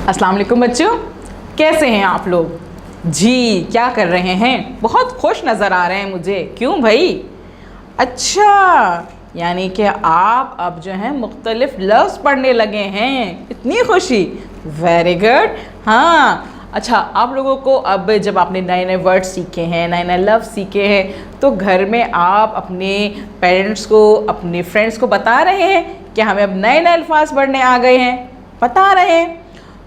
अस्सलाम वालेकुम बच्चों, कैसे हैं आप लोग? जी, क्या कर रहे हैं? बहुत खुश नज़र आ रहे हैं मुझे। क्यों भाई? अच्छा, यानी कि आप अब जो है मुख्तलिफ लफ्ज़ पढ़ने लगे हैं। इतनी खुशी, वेरी गुड। हाँ, अच्छा, आप लोगों को अब जब आपने नए नए वर्ड सीखे हैं, नए नए लफ्ज़ सीखे हैं, तो घर में आप अपने पेरेंट्स को, अपने फ्रेंड्स को बता रहे हैं कि हमें अब नए नए अल्फाज पढ़ने आ गए हैं? बता रहे हैं।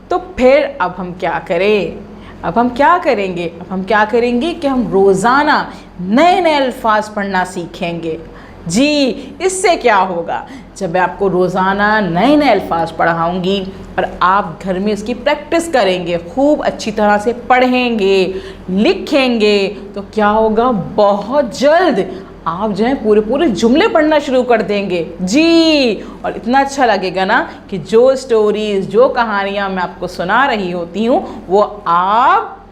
तो फिर अब हम क्या करें? अब हम क्या करेंगे? अब हम क्या करेंगे कि हम रोज़ाना नए नए अल्फाज पढ़ना सीखेंगे। जी, इससे क्या होगा? जब मैं आपको रोज़ाना नए नए अल्फाज पढ़ाऊँगी और आप घर में इसकी प्रैक्टिस करेंगे, खूब अच्छी तरह से पढ़ेंगे, लिखेंगे, तो क्या होगा? बहुत जल्द आप जो है पूरे जुमले पढ़ना शुरू कर देंगे। जी, और इतना अच्छा लगेगा ना कि जो स्टोरीज़, जो कहानियाँ मैं आपको सुना रही होती हूँ वो आप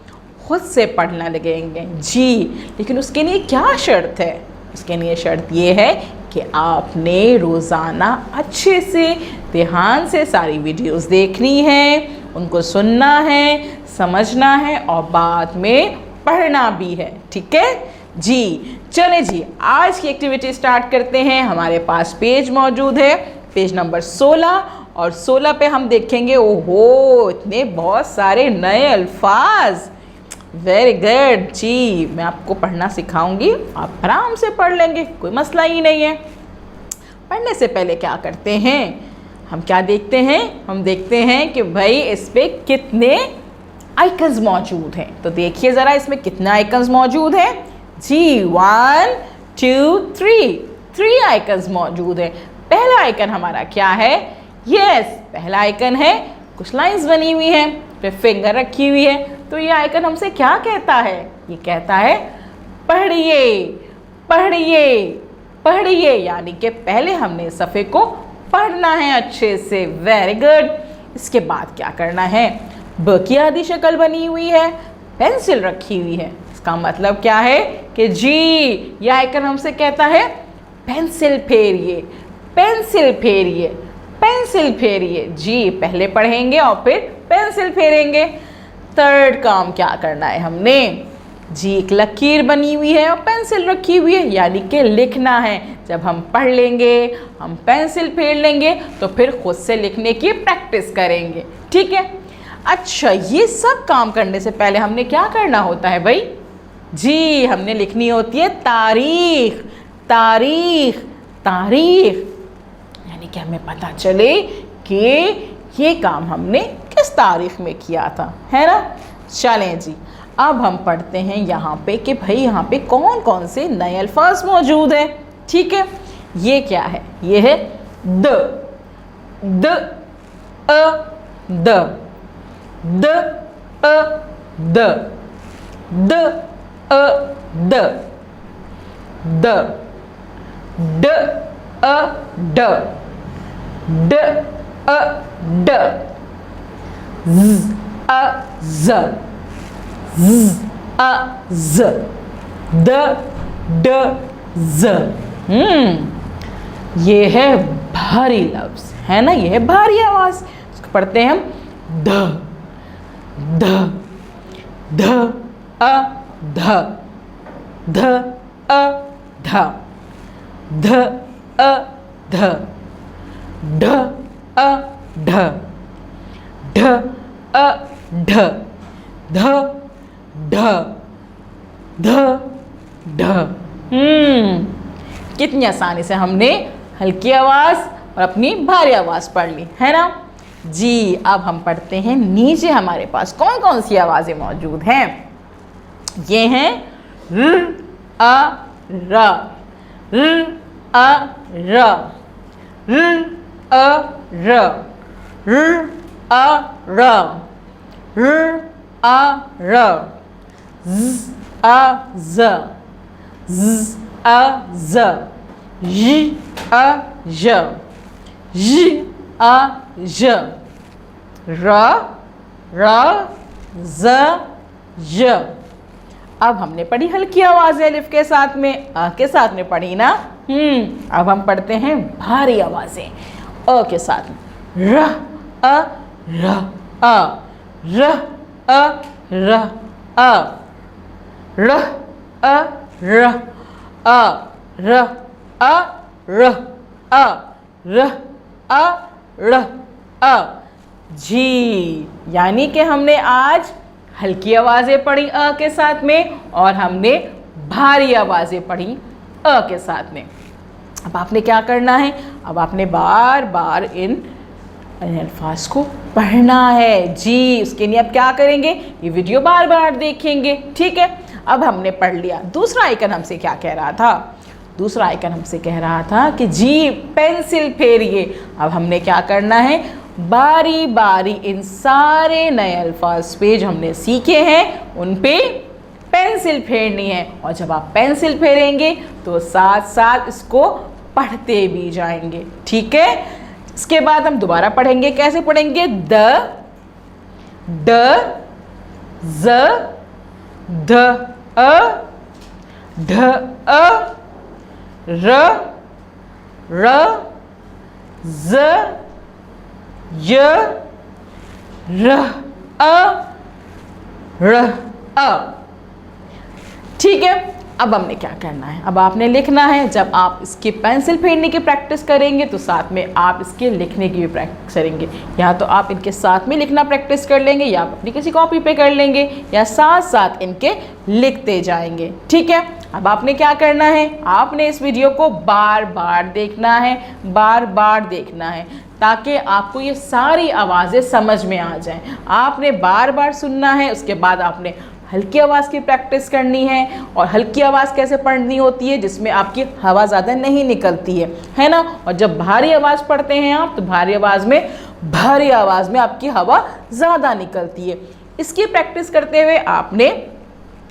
खुद से पढ़ने लगेंगे। जी, लेकिन उसके लिए क्या शर्त है? उसके लिए शर्त ये है कि आपने रोज़ाना अच्छे से, ध्यान से सारी वीडियोस देखनी है, उनको सुनना है, समझना है और बाद में पढ़ना भी है। ठीक है जी? चलें जी, आज की एक्टिविटी स्टार्ट करते हैं। हमारे पास पेज मौजूद है, पेज नंबर 16, और 16 पे हम देखेंगे, ओहो, इतने बहुत सारे नए अल्फाज। वेरी गुड जी, मैं आपको पढ़ना सिखाऊंगी, आप आराम से पढ़ लेंगे, कोई मसला ही नहीं है। पढ़ने से पहले क्या करते हैं? हम क्या देखते हैं? हम देखते हैं कि भाई इस पे कितने आइकन्स मौजूद हैं। तो देखिए ज़रा, इसमें कितने आइकन्स मौजूद हैं? जी, 1 2 3 आइकन्स मौजूद है। पहला आइकन हमारा क्या है? यस, पहला आइकन है, कुछ लाइंस बनी हुई हैं, फिर फिंगर रखी हुई है। तो ये आइकन हमसे क्या कहता है? ये कहता है पढ़िए, पढ़िए, पढ़िए, यानी कि पहले हमने सफ़े को पढ़ना है अच्छे से। Very good. इसके बाद क्या करना है? ब की आधी शक्ल बनी हुई है, पेंसिल रखी हुई है। इसका मतलब क्या है कि जी, यह आइकन हमसे कहता है पेंसिल फेरिए, पेंसिल फेरिए, पेंसिल फेरिए। जी, पहले पढ़ेंगे और फिर पेंसिल फेरेंगे। थर्ड काम क्या करना है हमने? जी, एक लकीर बनी हुई है और पेंसिल रखी हुई है, यानी कि लिखना है। जब हम पढ़ लेंगे, हम पेंसिल फेर लेंगे, तो फिर खुद से लिखने की प्रैक्टिस करेंगे। ठीक है? अच्छा, ये सब काम करने से पहले हमने क्या करना होता है भाई? जी, हमने लिखनी होती है तारीख, तारीख, तारीख, यानी कि हमें पता चले कि ये काम हमने किस तारीख में किया था, है ना? चलें जी, अब हम पढ़ते हैं यहाँ पे कि भाई यहाँ पे कौन कौन से नए अल्फाज मौजूद हैं। ठीक है? ये क्या है? ये है the, the, a, the, the, a, the, the, a, the, the, ड, अ, ड, ड, अ, ड, ज़, अ, ज़, ज़, अ, ज़, द, ड, ज़। ये है भारी लफ्ज़, है ना? ये है भारी आवाज़। इसको पढ़ते हैं हम ध, ध, ध, अ, ध, ध, अ, ध, ध, अ, ध, ढ, अ, ढ, ढ, अ, ढ, ध, ढ, ध, ढ। कितनी आसानी से हमने हल्की आवाज़ और अपनी भारी आवाज़ पढ़ ली, है ना? जी, अब हम पढ़ते हैं नीचे हमारे पास कौन कौन सी आवाज़ें मौजूद हैं। ये हैं र, अ, र, र, अ, र, र, अ, र, र, अ, र, र, अ, र, ज़, अ, ज़, ज़, अ, ज़, य, अ, य, य, अ, य, र, र, ज़, य। अब हमने पढ़ी हल्की आवाज़ अलिफ के साथ में, अ के साथ में पढ़ी ना। अब हम पढ़ते हैं भारी आवाज़ें, अ के साथ में। र, अ, र, अ, र अ र अ, र अ र अ, र अ र अ, र अ र अ, जी। यानी कि हमने आज हल्की आवाज़ें पढ़ी अ के साथ में और हमने भारी आवाज़ें पढ़ी अ के साथ में। अब आपने क्या करना है, अब आपने बार बार इन अल्फाज को पढ़ना है जी। उसके लिए आप क्या करेंगे, ये वीडियो बार बार देखेंगे, ठीक है। अब हमने पढ़ लिया। दूसरा आइकन हमसे क्या कह रहा था, दूसरा आइकन हमसे कह रहा था कि जी पेंसिल फेरिए। अब हमने क्या करना है, बारी बारी इन सारे नए अल्फाज पे जो हमने सीखे हैं उन पे पेंसिल फेरनी है। और जब आप पेंसिल फेरेंगे तो साथ साथ इसको पढ़ते भी जाएंगे, ठीक है। इसके बाद हम दोबारा पढ़ेंगे। कैसे पढ़ेंगे, द, ड, ज, ध, अ, ढ, अ, र, र, ज, य, र, अ, र, अ, ठीक है। अब हमने क्या करना है, अब आपने लिखना है। जब आप इसकी पेंसिल फेरने की प्रैक्टिस करेंगे तो साथ में आप इसके लिखने की भी प्रैक्टिस करेंगे। या तो आप इनके साथ में लिखना प्रैक्टिस कर लेंगे या आप अपनी किसी कॉपी पे कर लेंगे या साथ साथ इनके लिखते जाएंगे, ठीक है। अब आपने क्या करना है, आपने इस वीडियो को बार बार देखना है, बार बार देखना है ताकि आपको ये सारी आवाज़ें समझ में आ जाएं। आपने बार बार सुनना है, उसके बाद आपने हल्की आवाज़ की प्रैक्टिस करनी है। और हल्की आवाज़ कैसे पढ़नी होती है, जिसमें आपकी हवा ज़्यादा नहीं निकलती है ना। और जब भारी आवाज़ पढ़ते हैं आप, तो भारी आवाज़ में आपकी हवा ज़्यादा निकलती है। इसकी प्रैक्टिस करते हुए आपने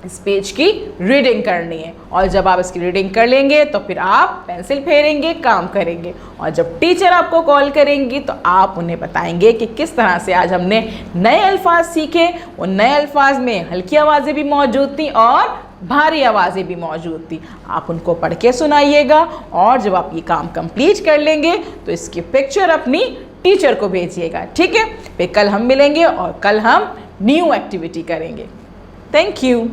इस पेज की रीडिंग करनी है। और जब आप इसकी रीडिंग कर लेंगे तो फिर आप पेंसिल फेरेंगे, काम करेंगे। और जब टीचर आपको कॉल करेंगी तो आप उन्हें बताएंगे कि किस तरह से आज हमने नए अल्फाज सीखे। उन नए अल्फाज में हल्की आवाज़ें भी मौजूद थी और भारी आवाज़ें भी मौजूद थी। आप उनको पढ़ के सुनाइएगा। और जब आप ये काम कंप्लीट कर लेंगे तो इसकी पिक्चर अपनी टीचर को भेजिएगा, ठीक है। फिर कल हम मिलेंगे और कल हम न्यू एक्टिविटी करेंगे। Thank you.